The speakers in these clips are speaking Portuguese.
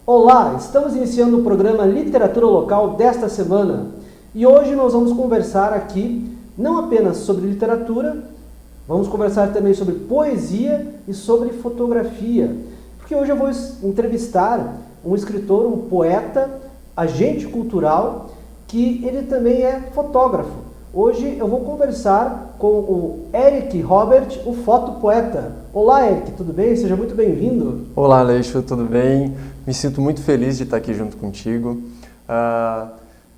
Olá, estamos iniciando o programa Literatura Local desta semana e hoje nós vamos conversar aqui não apenas sobre literatura, vamos conversar também sobre poesia e sobre fotografia, porque hoje eu vou entrevistar um escritor, um poeta, agente cultural, que ele também é fotógrafo. Hoje eu vou conversar com o Eric Robert, o fotopoeta. Olá, Eric, tudo bem? Seja muito bem-vindo. Olá, Aleixo, tudo bem? Me sinto muito feliz de estar aqui junto contigo.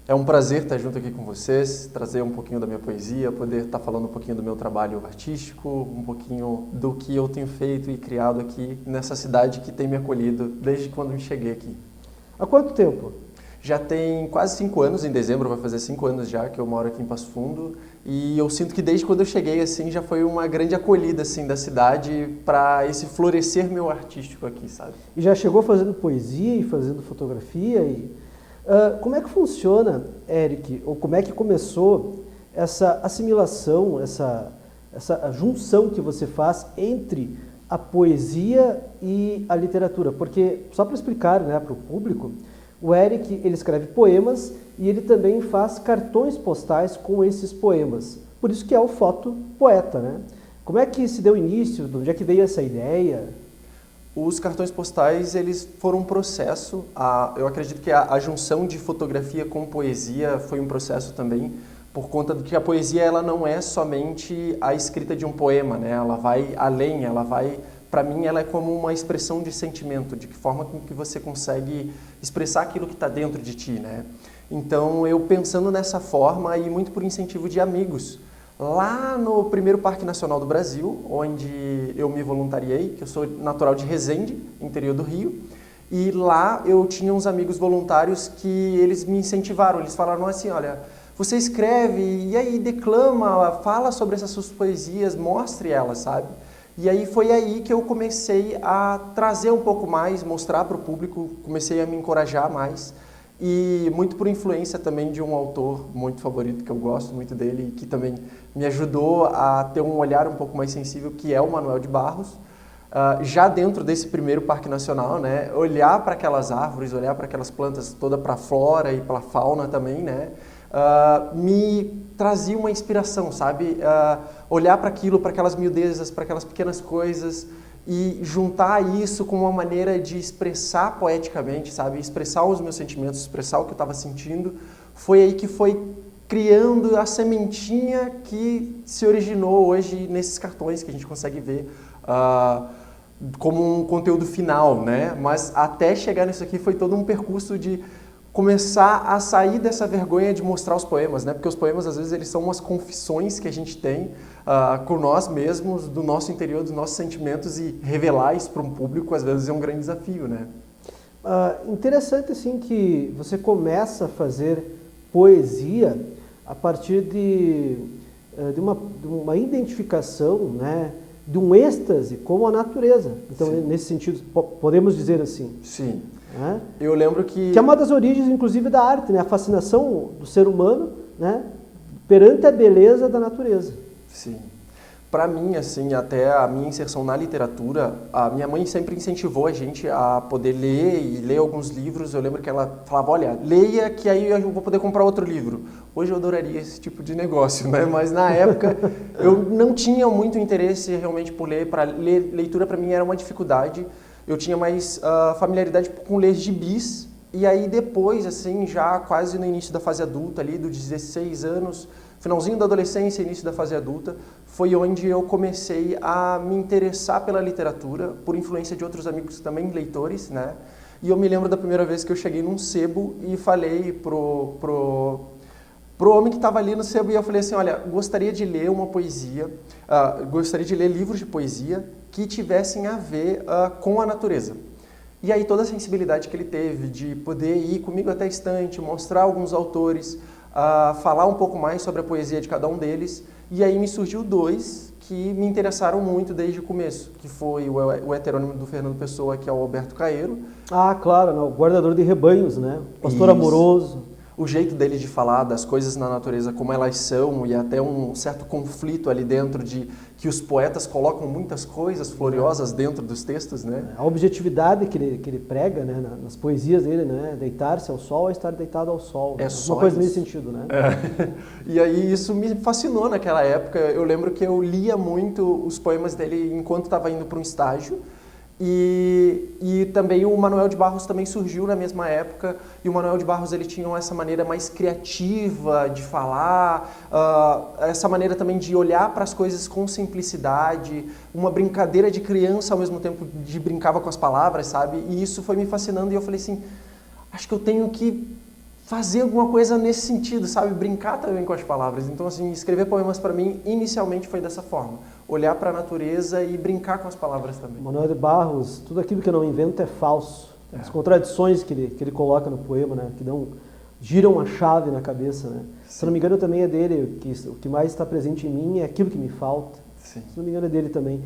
É um prazer estar junto aqui com vocês, trazer um pouquinho da minha poesia, poder estar falando um pouquinho do meu trabalho artístico, um pouquinho do que eu tenho feito e criado aqui nessa cidade que tem me acolhido desde quando me cheguei aqui. Há quanto tempo? Já tem quase 5 anos, em dezembro vai fazer 5 anos já que eu moro aqui em Passo Fundo, e eu sinto que desde quando eu cheguei assim já foi uma grande acolhida assim da cidade para esse florescer meu artístico aqui, sabe? E já chegou fazendo poesia e fazendo fotografia como é que funciona, Eric, ou como é que começou essa assimilação, essa junção que você faz entre a poesia e a literatura? Porque, só para explicar, né, para o público, o Eric, ele escreve poemas e ele também faz cartões postais com esses poemas. Por isso que é o fotopoeta, né? Como é que se deu início? De onde é que veio essa ideia? Os cartões postais, eles foram um processo. Eu acredito que a junção de fotografia com poesia foi um processo também, por conta de que a poesia ela não é somente a escrita de um poema, né? Ela vai além, para mim, ela é como uma expressão de sentimento, de que forma com que você consegue expressar aquilo que está dentro de ti, né? Então, eu pensando nessa forma e muito por incentivo de amigos, lá no primeiro Parque Nacional do Brasil, onde eu me voluntariei, que eu sou natural de Resende, interior do Rio, e lá eu tinha uns amigos voluntários que eles me incentivaram, eles falaram assim, olha, você escreve e aí declama, fala sobre essas suas poesias, mostre elas, sabe? E aí foi aí que eu comecei a trazer um pouco mais, mostrar para o público, comecei a me encorajar mais. E muito por influência também de um autor muito favorito, que eu gosto muito dele, e que também me ajudou a ter um olhar um pouco mais sensível, que é o Manuel de Barros. Já dentro desse primeiro Parque Nacional, né, olhar para aquelas árvores, olhar para aquelas plantas, toda para a flora e para a fauna também, né, me trazia uma inspiração, sabe? Olhar para aquilo, para aquelas miudezas, para aquelas pequenas coisas e juntar isso com uma maneira de expressar poeticamente, sabe? Expressar os meus sentimentos, expressar o que eu estava sentindo. Foi aí que foi criando a sementinha que se originou hoje nesses cartões que a gente consegue ver como um conteúdo final, né? Mas até chegar nisso aqui foi todo um percurso de começar a sair dessa vergonha de mostrar os poemas, né? Porque os poemas, às vezes, eles são umas confissões que a gente tem com nós mesmos, do nosso interior, dos nossos sentimentos, e revelar isso para um público, às vezes, é um grande desafio, né? Interessante, assim, que você começa a fazer poesia a partir de uma identificação, né, de um êxtase com a natureza. Então, sim, nesse sentido, podemos dizer assim. Sim. Né? Eu lembro que é uma das origens, inclusive, da arte, né? A fascinação do ser humano, né, perante a beleza da natureza. Sim. Para mim, assim, até a minha inserção na literatura, a minha mãe sempre incentivou a gente a poder ler e ler alguns livros. Eu lembro que ela falava, olha, leia que aí eu vou poder comprar outro livro. Hoje eu adoraria esse tipo de negócio, né? Mas na época eu não tinha muito interesse realmente por ler. Leitura para mim era uma dificuldade. Eu tinha mais familiaridade com ler gibis, e aí depois, assim, já quase no início da fase adulta, ali dos 16 anos, finalzinho da adolescência, início da fase adulta, foi onde eu comecei a me interessar pela literatura, por influência de outros amigos também leitores, né? E eu me lembro da primeira vez que eu cheguei num sebo e falei pro homem que estava ali no sebo, e eu falei assim, olha, gostaria de ler uma poesia, gostaria de ler livros de poesia que tivessem a ver com a natureza. E aí toda a sensibilidade que ele teve de poder ir comigo até a estante, mostrar alguns autores, falar um pouco mais sobre a poesia de cada um deles, e aí me surgiu 2 que me interessaram muito desde o começo, que foi o heterônimo do Fernando Pessoa, que é o Alberto Caeiro. Claro, não, o guardador de rebanhos, né? Pastor amoroso. o jeito dele de falar das coisas na natureza como elas são e até um certo conflito ali dentro de que os poetas colocam muitas coisas gloriosas dentro dos textos, né? A objetividade que ele prega, né, nas poesias dele, né, deitar-se ao sol é estar deitado ao sol. É uma coisa nesse sentido, né? E aí isso me fascinou naquela época. Eu lembro que eu lia muito os poemas dele enquanto estava indo para um estágio. E também o Manuel de Barros também surgiu na mesma época, e o Manuel de Barros ele tinha essa maneira mais criativa de falar, essa maneira também de olhar para as coisas com simplicidade, uma brincadeira de criança ao mesmo tempo de brincava com as palavras, sabe? E isso foi me fascinando e eu falei assim, acho que eu tenho que fazer alguma coisa nesse sentido, sabe? Brincar também com as palavras. Então, assim, escrever poemas para mim, inicialmente foi dessa forma. Olhar para a natureza e brincar com as palavras também. Manuel de Barros, tudo aquilo que eu não invento é falso. As contradições que ele coloca no poema, né? Que giram a chave na cabeça, né? Se não me engano, também é dele. O que mais está presente em mim é aquilo que me falta. Sim. Se não me engano, é dele também.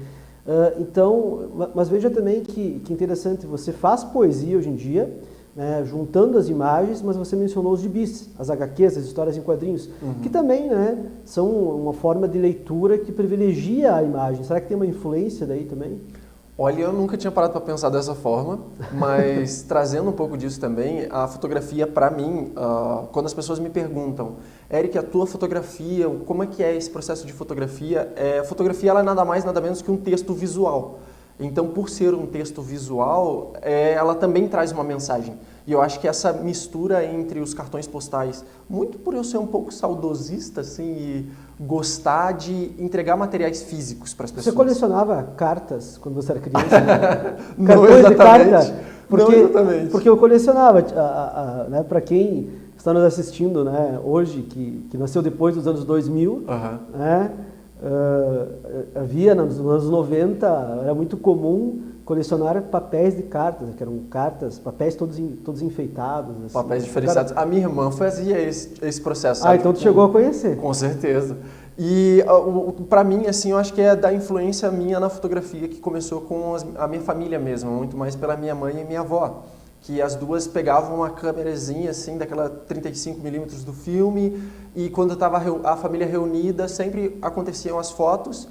Mas veja também que interessante, você faz poesia hoje em dia, né, juntando as imagens, mas você mencionou os gibis, as HQs, as histórias em quadrinhos, que também, né, são uma forma de leitura que privilegia a imagem. Será que tem uma influência daí também? Olha, eu nunca tinha parado para pensar dessa forma, mas trazendo um pouco disso também, a fotografia para mim, quando as pessoas me perguntam, Eric, a tua fotografia, como é que é esse processo de fotografia? Fotografia ela é nada mais, nada menos que um texto visual. Então, por ser um texto visual, ela também traz uma mensagem. E eu acho que essa mistura entre os cartões postais, muito por eu ser um pouco saudosista, assim, e gostar de entregar materiais físicos para as pessoas. Você colecionava cartas quando você era criança? Né? Não exatamente. De carta? Não exatamente. Porque eu colecionava, né, para quem está nos assistindo, né, hoje, que nasceu depois dos anos 2000, né, havia nos anos 90, era muito comum colecionar papéis de cartas, que eram papéis todos enfeitados. Assim. Papéis diferenciados. A minha irmã fazia esse processo. Sabe? Então tu chegou a conhecer. Com certeza. E para mim, assim, eu acho que é da influência minha na fotografia que começou com a minha família mesmo, muito mais pela minha mãe e minha avó. Que as duas pegavam uma câmerazinha assim, daquela 35mm do filme, e quando estava a família reunida, sempre aconteciam as fotos,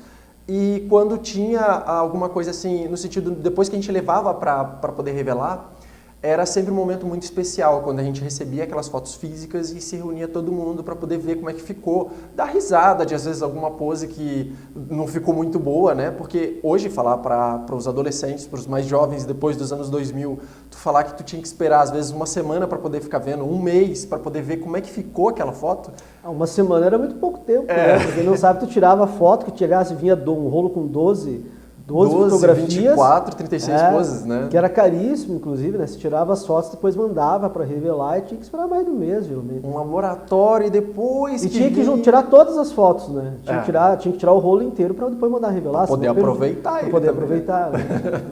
e quando tinha alguma coisa assim, no sentido, depois que a gente levava para poder revelar, era sempre um momento muito especial, quando a gente recebia aquelas fotos físicas e se reunia todo mundo para poder ver como é que ficou, dar risada de às vezes alguma pose que não ficou muito boa, né? Porque hoje falar para os adolescentes, para os mais jovens depois dos anos 2000, tu falar que tu tinha que esperar às vezes uma semana para poder ficar vendo, um mês para poder ver como é que ficou aquela foto. Uma semana era muito pouco tempo, né? Porque não sabe, tu tirava a foto, que chegasse, vinha um rolo com 12 fotografias, 24, 36 poses, né? Que era caríssimo, inclusive, né? Você tirava as fotos, depois mandava para revelar e tinha que esperar mais de um mês, geralmente. Um laboratório e depois E tinha que tirar todas as fotos, né? Tinha que tirar o rolo inteiro para depois mandar revelar. Para poder aproveitar. Para poder aproveitar. Né?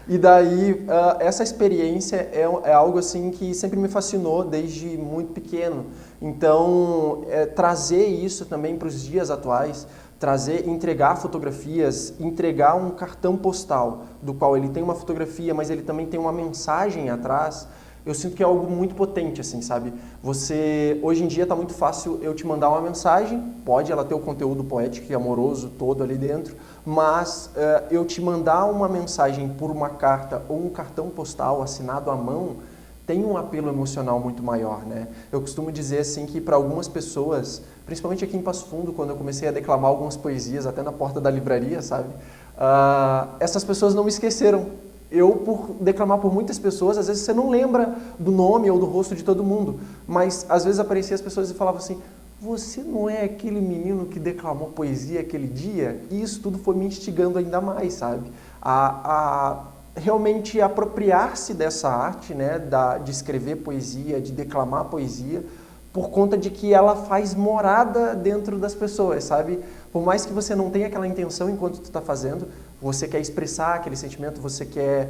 E daí, essa experiência é algo assim que sempre me fascinou desde muito pequeno. Então, trazer isso também para os dias atuais, entregar fotografias, entregar um cartão postal, do qual ele tem uma fotografia, mas ele também tem uma mensagem atrás, eu sinto que é algo muito potente, assim, sabe? Hoje em dia está muito fácil eu te mandar uma mensagem, pode ela ter o conteúdo poético e amoroso todo ali dentro, mas eu te mandar uma mensagem por uma carta ou um cartão postal assinado à mão, tem um apelo emocional muito maior, né? Eu costumo dizer assim que para algumas pessoas, principalmente aqui em Passo Fundo, quando eu comecei a declamar algumas poesias até na porta da livraria, sabe? Essas pessoas não me esqueceram. Por declamar por muitas pessoas, às vezes você não lembra do nome ou do rosto de todo mundo, mas às vezes apareciam as pessoas e falavam assim, você não é aquele menino que declamou poesia aquele dia? E isso tudo foi me instigando ainda mais, sabe? Realmente apropriar-se dessa arte, né, de escrever poesia, de declamar poesia, por conta de que ela faz morada dentro das pessoas, sabe? Por mais que você não tenha aquela intenção enquanto tu está fazendo, você quer expressar aquele sentimento, você quer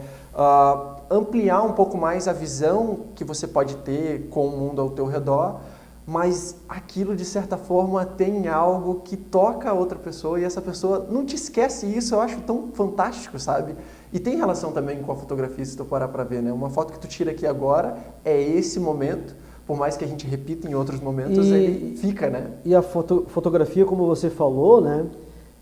ampliar um pouco mais a visão que você pode ter com o mundo ao teu redor, mas aquilo, de certa forma, tem algo que toca a outra pessoa e essa pessoa não te esquece isso. Eu acho tão fantástico, sabe? E tem relação também com a fotografia, se tu parar para ver, né? Uma foto que tu tira aqui agora é esse momento, por mais que a gente repita em outros momentos, ele fica, né? E a fotografia, como você falou, né,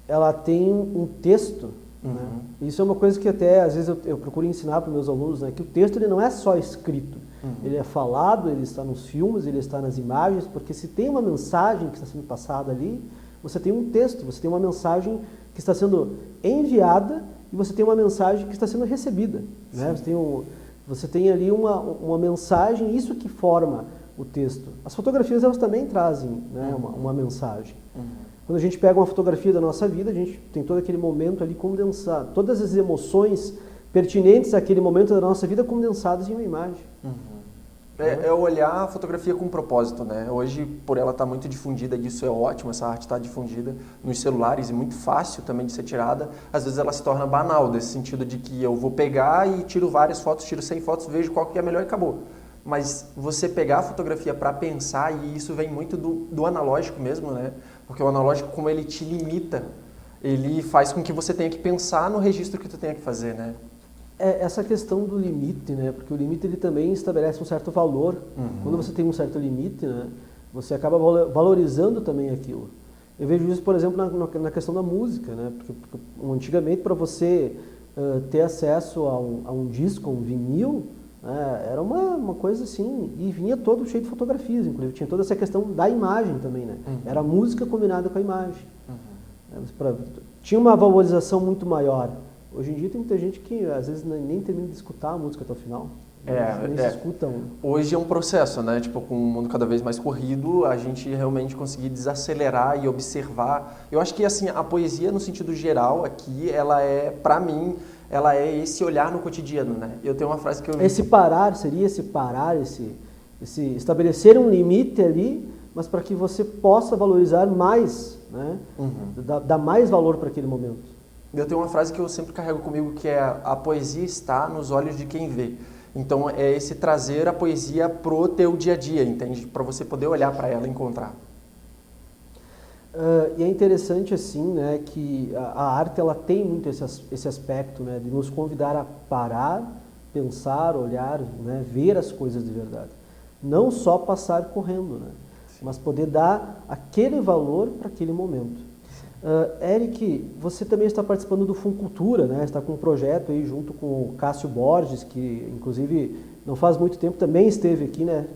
ela tem um texto, né? Isso é uma coisa que até às vezes eu procuro ensinar para os meus alunos, né, que o texto ele não é só escrito, ele é falado, ele está nos filmes, ele está nas imagens, porque se tem uma mensagem que está sendo passada ali, você tem um texto, você tem uma mensagem que está sendo enviada e você tem uma mensagem que está sendo recebida, né? Você tem ali uma mensagem, isso que forma o texto. As fotografias elas também trazem, né, uma mensagem. Quando a gente pega uma fotografia da nossa vida, a gente tem todo aquele momento ali condensado, todas as emoções pertinentes àquele momento da nossa vida condensadas em uma imagem. É olhar a fotografia com propósito, né? Hoje, por ela estar muito difundida, isso é ótimo, essa arte está difundida nos celulares e muito fácil também de ser tirada. Às vezes ela se torna banal, nesse sentido de que eu vou pegar e tiro várias fotos, tiro 100 fotos, vejo qual que é melhor e acabou. Mas você pegar a fotografia para pensar, e isso vem muito do analógico mesmo, né? Porque o analógico, como ele te limita, ele faz com que você tenha que pensar no registro que tu tenha que fazer, né? Essa questão do limite, né? Porque o limite ele também estabelece um certo valor. Quando você tem um certo limite, né, você acaba valorizando também aquilo. Eu vejo isso, por exemplo, na questão da música, né? Porque antigamente, para você ter acesso a um disco, a um vinil, era uma coisa assim, e vinha todo cheio de fotografias, inclusive tinha toda essa questão da imagem também, né? Era a música combinada com a imagem. Tinha uma valorização muito maior. Hoje em dia tem muita gente que às vezes nem termina de escutar a música até o final. Nem se escutam. Hoje é um processo, né? Tipo, com o mundo cada vez mais corrido, a gente realmente conseguir desacelerar e observar. Eu acho que assim, a poesia no sentido geral aqui, ela é, para mim, ela é esse olhar no cotidiano, né? Eu tenho uma frase que eu... Esse parar, esse estabelecer um limite ali, mas para que você possa valorizar mais, né? Dar mais valor para aquele momento. Eu tenho uma frase que eu sempre carrego comigo, que é: a poesia está nos olhos de quem vê. Então é esse trazer a poesia pro teu dia a dia, entende? Para você poder olhar para ela e encontrar. E é interessante assim, né, que a arte ela tem muito esse aspecto, né, de nos convidar a parar, pensar, olhar, né, ver as coisas de verdade. Não só passar correndo, né, mas poder dar aquele valor para aquele momento. Eric, você também está participando do Funcultura, né? Está com um projeto aí junto com o Cássio Borges, que inclusive não faz muito tempo também esteve aqui, né,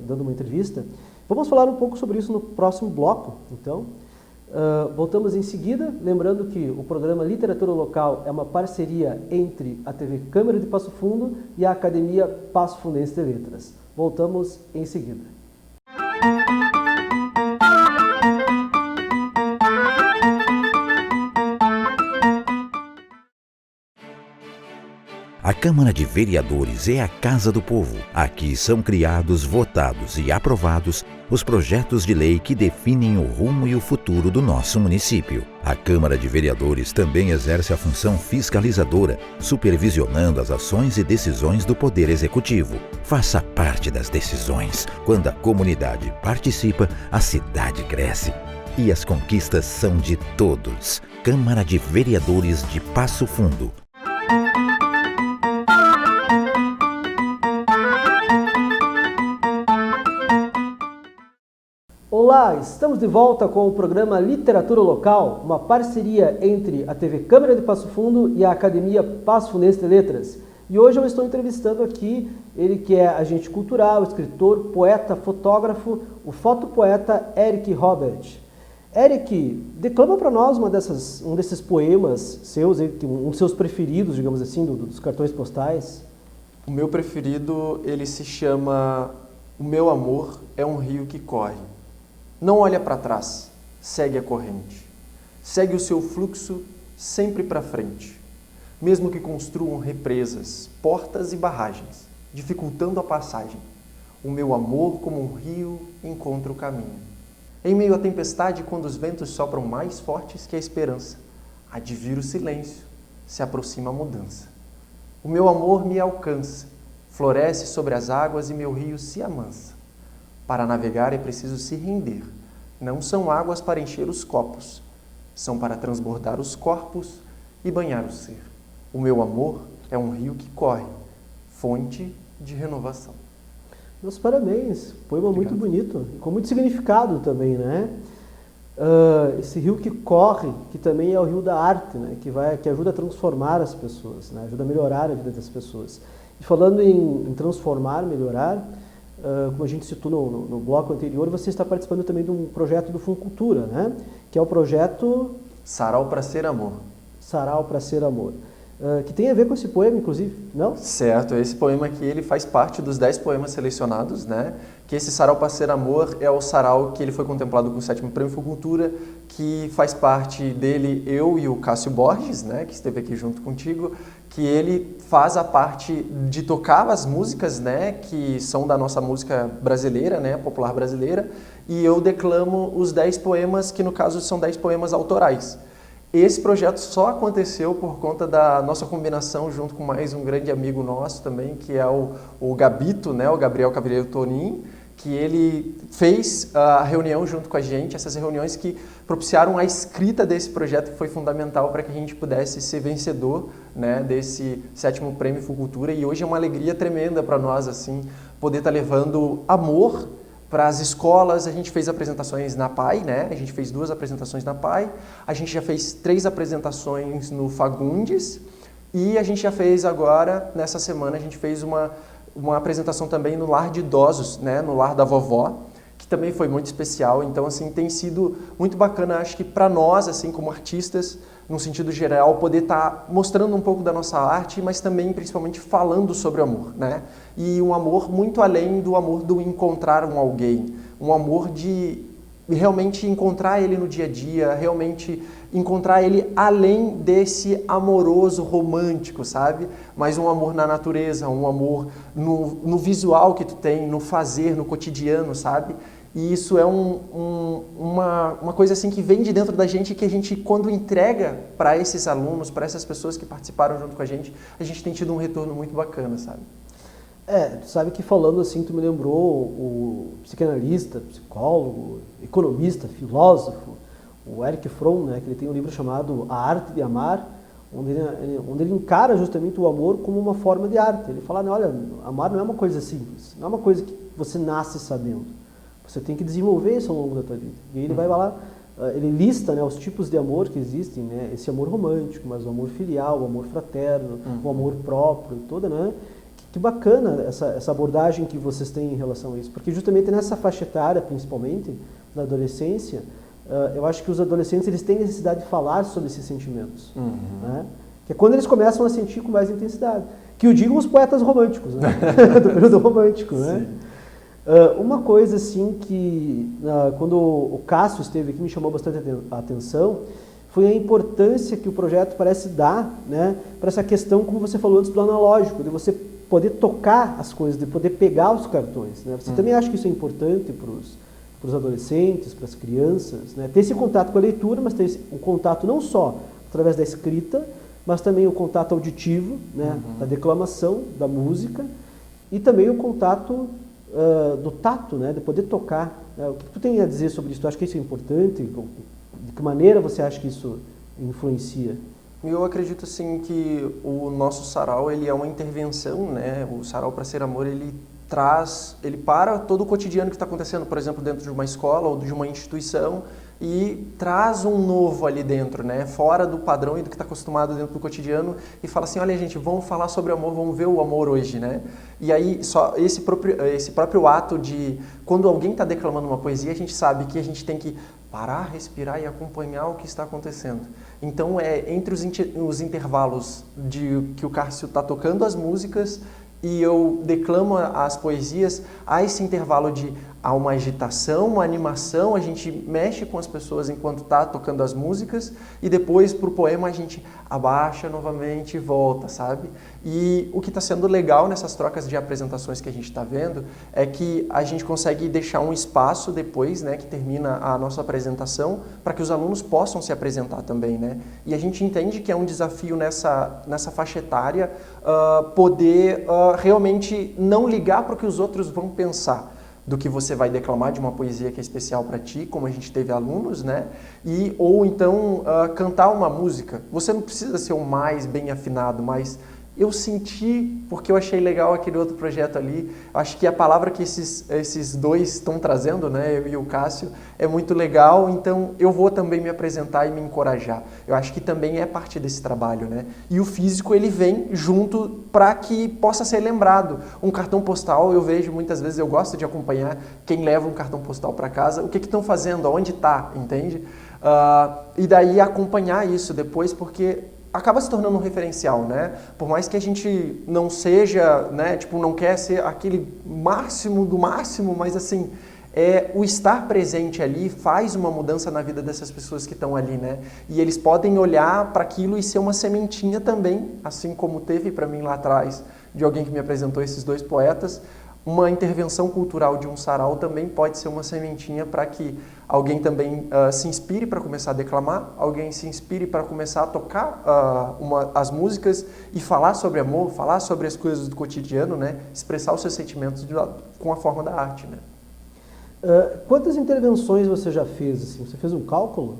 dando uma entrevista. Vamos falar um pouco sobre isso no próximo bloco, então. Voltamos em seguida, lembrando que o programa Literatura Local é uma parceria entre a TV Câmara de Passo Fundo e a Academia Passo Fundense de Letras. Voltamos em seguida. A Câmara de Vereadores é a Casa do Povo. Aqui são criados, votados e aprovados os projetos de lei que definem o rumo e o futuro do nosso município. A Câmara de Vereadores também exerce a função fiscalizadora, supervisionando as ações e decisões do Poder Executivo. Faça parte das decisões. Quando a comunidade participa, a cidade cresce. E as conquistas são de todos. Câmara de Vereadores de Passo Fundo. Olá, estamos de volta com o programa Literatura Local, uma parceria entre a TV Câmara de Passo Fundo e a Academia Passo Fundense de Letras. E hoje eu estou entrevistando aqui ele que é agente cultural, escritor, poeta, fotógrafo, o fotopoeta Eric Robert. Eric, declama para nós um desses poemas seus, um dos seus preferidos, digamos assim, dos cartões postais. O meu preferido, ele se chama O Meu Amor é um Rio que Corre. Não olha para trás, segue a corrente. Segue o seu fluxo sempre para frente. Mesmo que construam represas, portas e barragens, dificultando a passagem, o meu amor, como um rio, encontra o caminho. Em meio à tempestade, quando os ventos sopram mais fortes que a esperança, há de vir o silêncio, se aproxima a mudança. O meu amor me alcança, floresce sobre as águas e meu rio se amansa. Para navegar é preciso se render. Não são águas para encher os copos, são para transbordar os corpos e banhar o ser. O meu amor é um rio que corre, fonte de renovação. Meus parabéns, poema Obrigado. muito bonito, com muito significado também, né? Esse rio que corre, que também é o rio da arte, né? Que ajuda a transformar as pessoas, né? Ajuda a melhorar a vida das pessoas. E falando em transformar, melhorar, como a gente citou no bloco anterior, você está participando também de um projeto do Funcultura, né? Que é o projeto Sarau para Ser Amor. Sarau para Ser Amor. Que tem a ver com esse poema, inclusive, não? Certo, esse poema aqui ele faz parte dos 10 poemas selecionados, né? Que esse Sarau para Ser Amor é o sarau que ele foi contemplado com o 7º Prêmio Funcultura, que faz parte dele eu e o Cássio Borges, né? Que esteve aqui junto contigo, que ele faz a parte de tocar as músicas, né? Que são da nossa música brasileira, né? Popular brasileira, e eu declamo os 10 poemas, que no caso são 10 poemas autorais. Esse projeto só aconteceu por conta da nossa combinação junto com mais um grande amigo nosso também, que é o Gabito, né, o Gabriel Cavaleiro Tonin, que ele fez a reunião junto com a gente, essas reuniões que propiciaram a escrita desse projeto, que foi fundamental para que a gente pudesse ser vencedor, né, desse 7º Prêmio Funcultura. E hoje é uma alegria tremenda para nós assim, poder estar levando amor para as escolas. A gente fez apresentações na PAI, né? A gente fez 2 apresentações na PAI, a gente já fez 3 apresentações no Fagundes e a gente já fez agora, nessa semana, a gente fez uma apresentação também no Lar de Idosos, né? No Lar da Vovó, que também foi muito especial. Então, assim, tem sido muito bacana, acho que para nós, assim, como artistas, no sentido geral, poder estar mostrando um pouco da nossa arte, mas também, principalmente, falando sobre o amor, né? E um amor muito além do amor do encontrar um alguém, um amor de realmente encontrar ele no dia a dia, realmente encontrar ele além desse amoroso romântico, sabe? Mas um amor na natureza, um amor no visual que tu tem, no fazer, no cotidiano, sabe? E isso é uma coisa assim que vem de dentro da gente, que a gente, quando entrega para esses alunos, para essas pessoas que participaram junto com a gente tem tido um retorno muito bacana, sabe? Tu sabe que falando assim, tu me lembrou o psicanalista, psicólogo, economista, filósofo, o Erich Fromm, né, que ele tem um livro chamado A Arte de Amar, onde ele encara justamente o amor como uma forma de arte. Ele fala, olha, amar não é uma coisa simples, não é uma coisa que você nasce sabendo. Você tem que desenvolver isso ao longo da tua vida. E ele vai lá, ele lista, né, os tipos de amor que existem, né, esse amor romântico, mas o amor filial, o amor fraterno, o amor próprio, toda, né? Que bacana essa abordagem que vocês têm em relação a isso, porque justamente nessa faixa etária, principalmente, na adolescência, eu acho que os adolescentes eles têm necessidade de falar sobre esses sentimentos, né? Que é quando eles começam a sentir com mais intensidade. Que o digam os poetas românticos, né? Do período romântico, né? Uma coisa assim que, quando o Cássio esteve aqui, me chamou bastante a atenção, foi a importância que o projeto parece dar, né, para essa questão, como você falou antes, do analógico, de você poder tocar as coisas, de poder pegar os cartões, né? Você também acha que isso é importante para os adolescentes, para as crianças, né? Ter esse contato com a leitura, mas ter um contato não só através da escrita, mas também o contato auditivo, né, da declamação, da música, e também o contato do tato, né, de poder tocar. O que tu tem a dizer sobre isso? Tu acha que isso é importante? De que maneira você acha que isso influencia? Eu acredito assim que o nosso sarau ele é uma intervenção, né? O Sarau para Ser Amor ele para todo o cotidiano que está acontecendo, por exemplo, dentro de uma escola ou de uma instituição, e traz um novo ali dentro, né? Fora do padrão e do que está acostumado dentro do cotidiano, e fala assim, olha gente, vamos falar sobre amor, vamos ver o amor hoje, né? E aí só esse próprio ato de, quando alguém está declamando uma poesia, a gente sabe que a gente tem que parar, respirar e acompanhar o que está acontecendo. Então entre os intervalos de que o Cássio está tocando as músicas e eu declamo as poesias, há esse intervalo há uma agitação, uma animação, a gente mexe com as pessoas enquanto está tocando as músicas e depois para o poema a gente abaixa novamente e volta, sabe? E o que está sendo legal nessas trocas de apresentações que a gente está vendo é que a gente consegue deixar um espaço depois, né, que termina a nossa apresentação, para que os alunos possam se apresentar também, né? E a gente entende que é um desafio nessa faixa etária poder realmente não ligar para o que os outros vão pensar do que você vai declamar de uma poesia que é especial para ti, como a gente teve alunos, né? Ou então cantar uma música. Você não precisa ser o mais bem afinado, mas eu senti, porque eu achei legal aquele outro projeto ali, acho que a palavra que esses dois estão trazendo, né, eu e o Cássio, é muito legal, então eu vou também me apresentar e me encorajar. Eu acho que também é parte desse trabalho, né? E o físico, ele vem junto para que possa ser lembrado. Um cartão postal, eu vejo muitas vezes, eu gosto de acompanhar quem leva um cartão postal para casa, o que estão fazendo, aonde está, entende? E daí acompanhar isso depois, porque acaba se tornando um referencial, né? Por mais que a gente não seja, né, tipo, não quer ser aquele máximo do máximo, mas assim, o estar presente ali faz uma mudança na vida dessas pessoas que estão ali, né? E eles podem olhar para aquilo e ser uma sementinha também, assim como teve para mim lá atrás, de alguém que me apresentou esses dois poetas. Uma intervenção cultural de um sarau também pode ser uma sementinha para que alguém também se inspire para começar a declamar, alguém se inspire para começar a tocar as músicas e falar sobre amor, falar sobre as coisas do cotidiano, né? Expressar os seus sentimentos com a forma da arte, né? Quantas intervenções você já fez? Assim? Você fez um cálculo?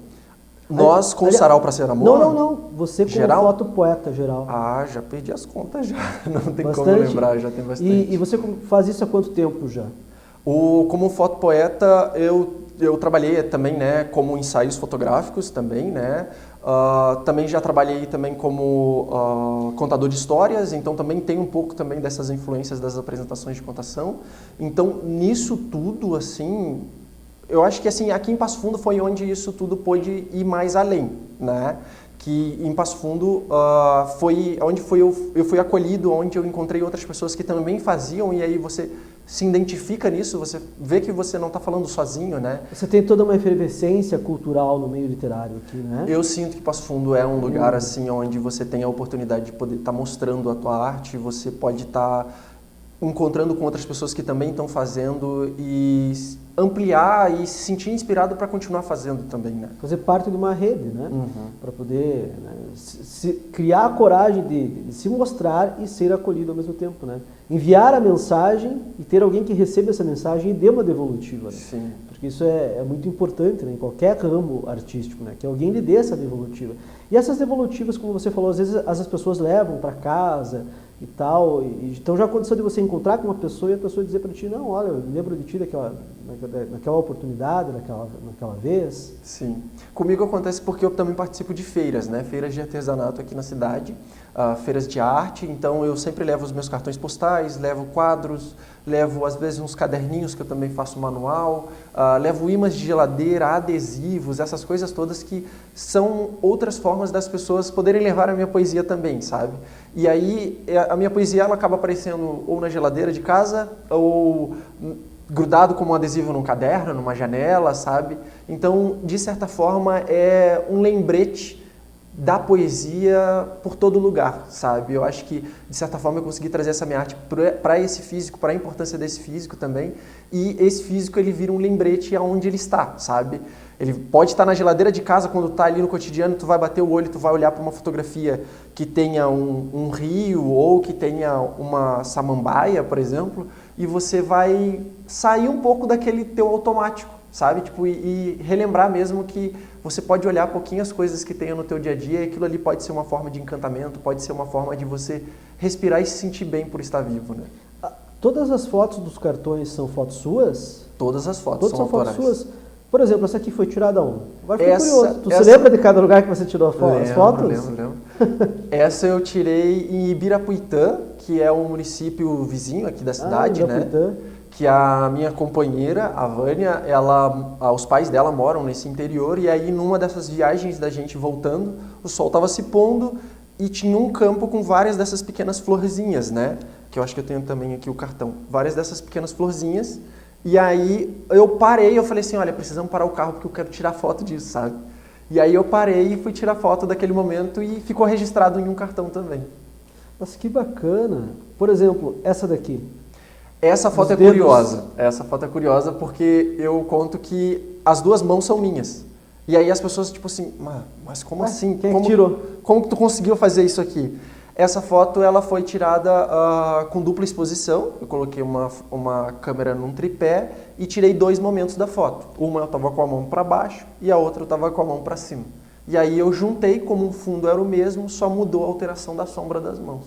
Nós com o Sarau para Ser Amor? Não. Você como geral? Fotopoeta geral. Já perdi as contas já. Não tem bastante. Como lembrar, já tem bastante. E você faz isso há quanto tempo já? Como fotopoeta, eu trabalhei também, né, como ensaios fotográficos também, né? Também já trabalhei também como contador de histórias, então também tem um pouco também dessas influências das apresentações de contação. Então, nisso tudo, assim, eu acho que assim, aqui em Passo Fundo foi onde isso tudo pôde ir mais além, né? Que em Passo Fundo foi onde eu fui acolhido, onde eu encontrei outras pessoas que também faziam, e aí você se identifica nisso, você vê que você não está falando sozinho, né? Você tem toda uma efervescência cultural no meio literário aqui, né? Eu sinto que Passo Fundo é um lugar assim onde você tem a oportunidade de poder estar mostrando a tua arte, você pode estar encontrando com outras pessoas que também estão fazendo e ampliar e se sentir inspirado para continuar fazendo também, né? Fazer parte de uma rede, né? Para poder, né, criar a coragem de se mostrar e ser acolhido ao mesmo tempo, né? Enviar a mensagem e ter alguém que receba essa mensagem e dê uma devolutiva, né? Sim. Porque isso é muito importante, né? Em qualquer ramo artístico, né? Que alguém lhe dê essa devolutiva. E essas devolutivas, como você falou, às vezes as pessoas levam para casa e tal. Então já aconteceu de você encontrar com uma pessoa e a pessoa dizer para ti, não, olha, eu lembro de ti naquela oportunidade, naquela vez. Sim. Comigo acontece porque eu também participo de feiras, né? Feiras de artesanato aqui na cidade, feiras de arte, então eu sempre levo os meus cartões postais, levo quadros, levo às vezes uns caderninhos que eu também faço manual, levo ímãs de geladeira, adesivos, essas coisas todas que são outras formas das pessoas poderem levar a minha poesia também, sabe? E aí a minha poesia ela acaba aparecendo ou na geladeira de casa ou grudado como um adesivo num caderno, numa janela, sabe? Então, de certa forma, é um lembrete da poesia por todo lugar, sabe? Eu acho que, de certa forma, eu consegui trazer essa minha arte para esse físico, para a importância desse físico também, e esse físico, ele vira um lembrete aonde ele está, sabe? Ele pode estar na geladeira de casa, quando está ali no cotidiano, tu vai bater o olho, tu vai olhar para uma fotografia que tenha um rio ou que tenha uma samambaia, por exemplo, e você vai sair um pouco daquele teu automático, sabe? Tipo, e relembrar mesmo que você pode olhar pouquinho as coisas que tenha no teu dia a dia e aquilo ali pode ser uma forma de encantamento, pode ser uma forma de você respirar e se sentir bem por estar vivo, né? Todas as fotos dos cartões são fotos suas? Todas as fotos são autorais. Fotos suas? Por exemplo, essa aqui foi tirada onde? Agora fiquei curioso. Tu se lembra de cada lugar que você tirou as fotos? Lembro. Essa eu tirei em Ibirapuitã, que é um município vizinho aqui da cidade, Ibirapuitã. né? Que a minha companheira, a Vânia, os pais dela moram nesse interior, e aí numa dessas viagens da gente voltando, o sol estava se pondo e tinha um campo com várias dessas pequenas florzinhas, né? Que eu acho que eu tenho também aqui o cartão. Várias dessas pequenas florzinhas. E aí eu parei, eu falei assim, olha, precisamos parar o carro porque eu quero tirar foto disso, sabe? E aí eu parei e fui tirar foto daquele momento e ficou registrado em um cartão também. Nossa, que bacana. Por exemplo, essa daqui. Essa foto é curiosa. Essa foto é curiosa porque eu conto que as duas mãos são minhas. E aí as pessoas, tipo assim, mas como assim? Quem tirou? Como que tu conseguiu fazer isso aqui? Essa foto ela foi tirada com dupla exposição. Eu coloquei uma câmera num tripé e tirei 2 momentos da foto. Uma eu estava com a mão para baixo e a outra eu estava com a mão para cima. E aí eu juntei, como o fundo era o mesmo, só mudou a alteração da sombra das mãos.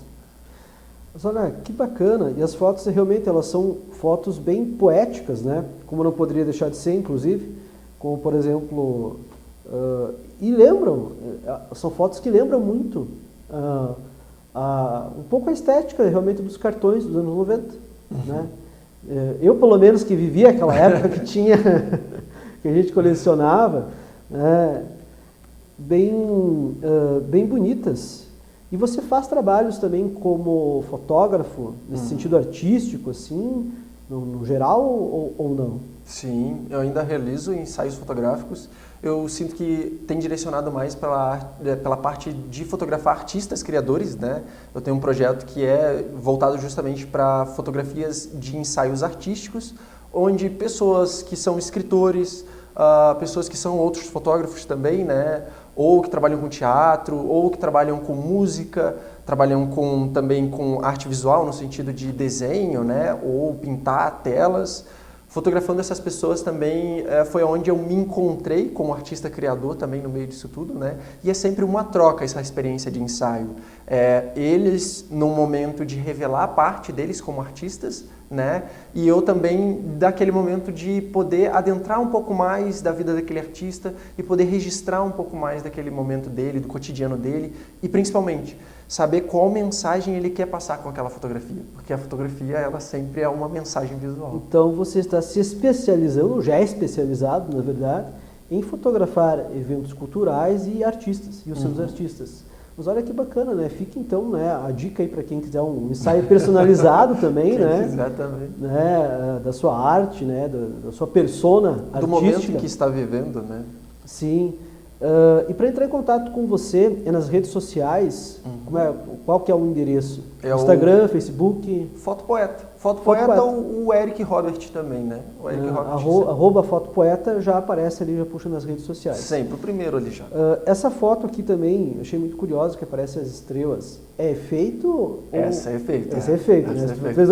Mas olha, que bacana. E as fotos realmente elas são fotos bem poéticas, né? Como não poderia deixar de ser, inclusive. Como, por exemplo... e lembram, são fotos que lembram muito um pouco a estética realmente dos cartões dos anos 90, né? Eu, pelo menos, que vivia aquela época que tinha, que a gente colecionava, né? Bem bonitas. E você faz trabalhos também como fotógrafo, nesse sentido artístico, assim, no geral, ou não? Sim, eu ainda realizo ensaios fotográficos. Eu sinto que tem direcionado mais pela parte de fotografar artistas, criadores, né? Eu tenho um projeto que é voltado justamente para fotografias de ensaios artísticos, onde pessoas que são escritores, pessoas que são outros fotógrafos também, né? Ou que trabalham com teatro, ou que trabalham com música, trabalham também com arte visual, no sentido de desenho, né? Ou pintar telas. Fotografando essas pessoas também foi onde eu me encontrei como artista criador também no meio disso tudo, né? E é sempre uma troca essa experiência de ensaio. Eles, no momento de revelar a parte deles como artistas, né? E eu também, daquele momento de poder adentrar um pouco mais da vida daquele artista e poder registrar um pouco mais daquele momento dele, do cotidiano dele e, principalmente, saber qual mensagem ele quer passar com aquela fotografia, porque a fotografia, ela sempre é uma mensagem visual. Então, você está se especializando, já é especializado, na verdade, em fotografar eventos culturais e artistas, e os seus artistas. Mas olha que bacana, né? Fica então, né, a dica aí para quem quiser um ensaio personalizado também, né? Exatamente. Né? Da sua arte, né? Da sua persona artística. Do momento em que está vivendo, né? Sim. E para entrar em contato com você, é nas redes sociais, qual que é o endereço? Instagram, Facebook? Fotopoeta. Fotopoeta ou o Eric Robert também, né? O Eric Robert @fotopoeta já aparece ali, já puxa nas redes sociais. Sempre, o primeiro ali já. Essa foto aqui também, eu achei muito curiosa, que aparece as estrelas. É efeito? Essa é efeito. Essa é efeito, né? Essa é efeito.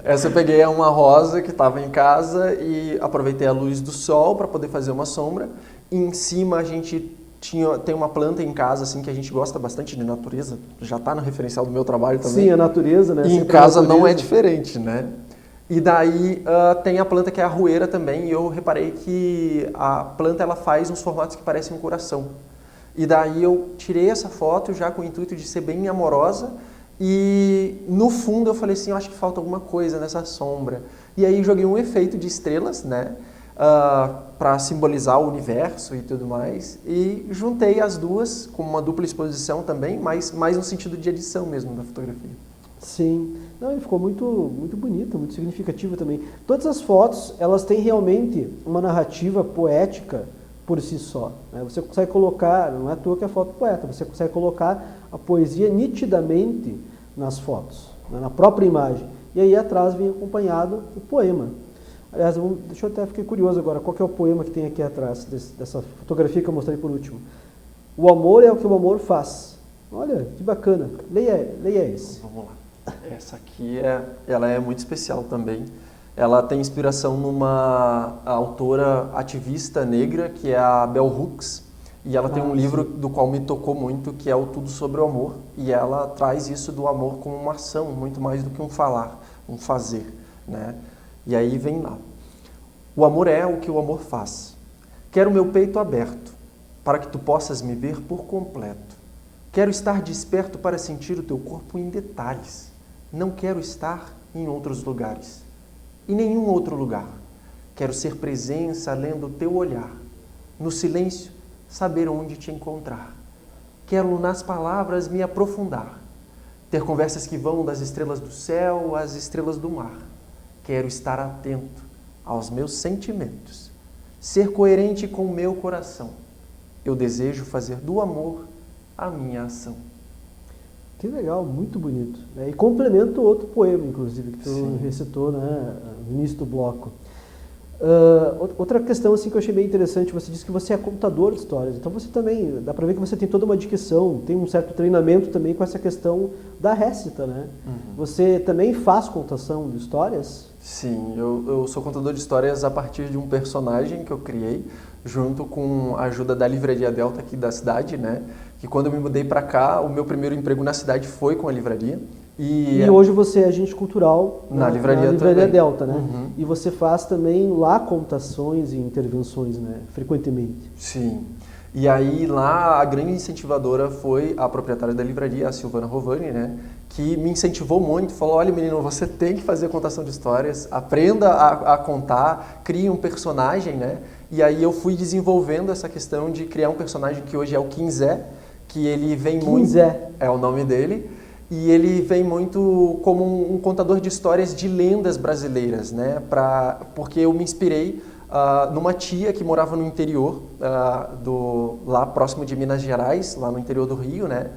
Essa eu peguei uma rosa que estava em casa e aproveitei a luz do sol para poder fazer uma sombra. Em cima a gente tem uma planta em casa assim que a gente gosta bastante de natureza, já está no referencial do meu trabalho também. Sim, a natureza, né? E em casa não é diferente, né? E daí tem a planta que é a arrueira também, e eu reparei que a planta ela faz uns formatos que parecem um coração. E daí eu tirei essa foto já com o intuito de ser bem amorosa, e no fundo eu falei assim, eu acho que falta alguma coisa nessa sombra. E aí joguei um efeito de estrelas, né? Para simbolizar o universo e tudo mais, e juntei as duas com uma dupla exposição também, mas mais no sentido de edição mesmo da fotografia. Sim, não, ele ficou muito, muito bonito, muito significativo também. Todas as fotos, elas têm realmente uma narrativa poética por si só, né? Você consegue colocar, não é à toa que é foto poeta, você consegue colocar a poesia nitidamente nas fotos, né? Na própria imagem, e aí atrás vem acompanhado o poema. Aliás, deixa eu até ficar curioso agora, qual que é o poema que tem aqui atrás dessa fotografia que eu mostrei por último? O amor é o que o amor faz. Olha, que bacana. Leia esse. Vamos lá. Essa aqui, ela é muito especial também. Ela tem inspiração numa autora ativista negra, que é a Bell Hooks, e ela tem um livro do qual me tocou muito, que é o Tudo Sobre o Amor, e ela traz isso do amor como uma ação, muito mais do que um falar, um fazer, né? E aí vem lá. O amor é o que o amor faz. Quero meu peito aberto, para que tu possas me ver por completo. Quero estar desperto para sentir o teu corpo em detalhes. Não quero estar em outros lugares. Em nenhum outro lugar. Quero ser presença lendo o teu olhar. No silêncio, saber onde te encontrar. Quero nas palavras me aprofundar. Ter conversas que vão das estrelas do céu às estrelas do mar. Quero estar atento aos meus sentimentos, ser coerente com o meu coração. Eu desejo fazer do amor a minha ação. Que legal, muito bonito, né? E complementa o outro poema, inclusive, que tu recitou, né, no início do bloco. Outra questão assim, que eu achei bem interessante, você disse que você é contador de histórias, então você também, dá para ver que você tem toda uma dicção, tem um certo treinamento também com essa questão da récita, né? Você também faz contação de histórias? Sim, eu sou contador de histórias a partir de um personagem que eu criei, junto com a ajuda da Livraria Delta aqui da cidade, né? Que quando eu me mudei para cá, o meu primeiro emprego na cidade foi com a livraria. E hoje você é agente cultural na Livraria Delta, né? Uhum. E você faz também lá contações e intervenções, né? Frequentemente. Sim. E aí lá a grande incentivadora foi a proprietária da livraria, a Silvana Rovani, né? Que me incentivou muito, falou, olha menino, você tem que fazer contação de histórias, aprenda a contar, crie um personagem, né? E aí eu fui desenvolvendo essa questão de criar um personagem que hoje é o Quinzé, que ele vem muito... é o nome dele, e ele vem muito como um contador de histórias de lendas brasileiras, né? Porque eu me inspirei numa tia que morava no interior, lá próximo de Minas Gerais, lá no interior do Rio, né?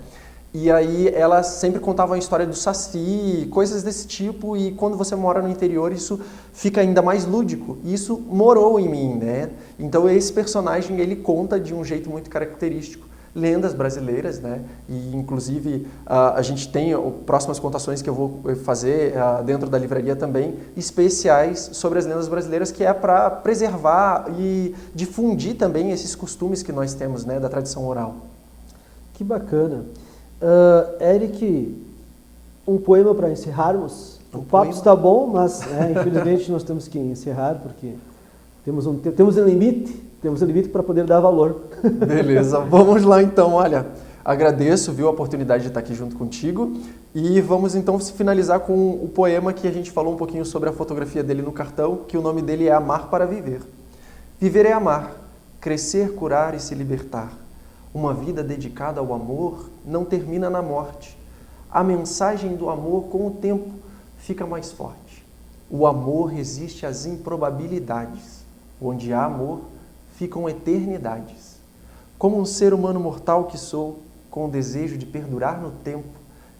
E aí ela sempre contava a história do Saci, coisas desse tipo, e quando você mora no interior isso fica ainda mais lúdico. E isso morou em mim, né? Então esse personagem ele conta de um jeito muito característico lendas brasileiras, né? E inclusive a gente tem próximas contações que eu vou fazer dentro da livraria também, especiais sobre as lendas brasileiras, que é para preservar e difundir também esses costumes que nós temos, né, da tradição oral. Que bacana. Eric, um poema para encerrarmos? O papo está bom, mas infelizmente nós temos que encerrar porque temos um limite para poder dar valor. Beleza, vamos lá então, olha, agradeço, a oportunidade de estar aqui junto contigo e vamos então finalizar com o poema que a gente falou um pouquinho sobre a fotografia dele no cartão, que o nome dele é Amar para Viver. Viver é amar, crescer, curar e se libertar. Uma vida dedicada ao amor não termina na morte. A mensagem do amor com o tempo fica mais forte. O amor resiste às improbabilidades. Onde há amor, ficam eternidades. Como um ser humano mortal que sou, com o desejo de perdurar no tempo,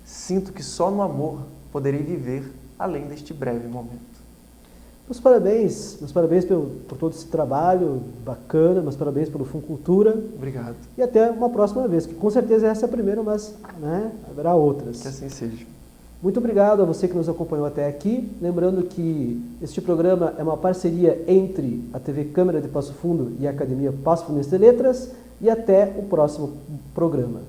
sinto que só no amor poderei viver além deste breve momento. Meus parabéns por todo esse trabalho bacana, meus parabéns pelo Funcultura. Obrigado. E até uma próxima vez, que com certeza essa é a primeira, mas haverá outras. Que assim seja. Muito obrigado a você que nos acompanhou até aqui. Lembrando que este programa é uma parceria entre a TV Câmara de Passo Fundo e a Academia Passo Fundense de Letras. E até o próximo programa.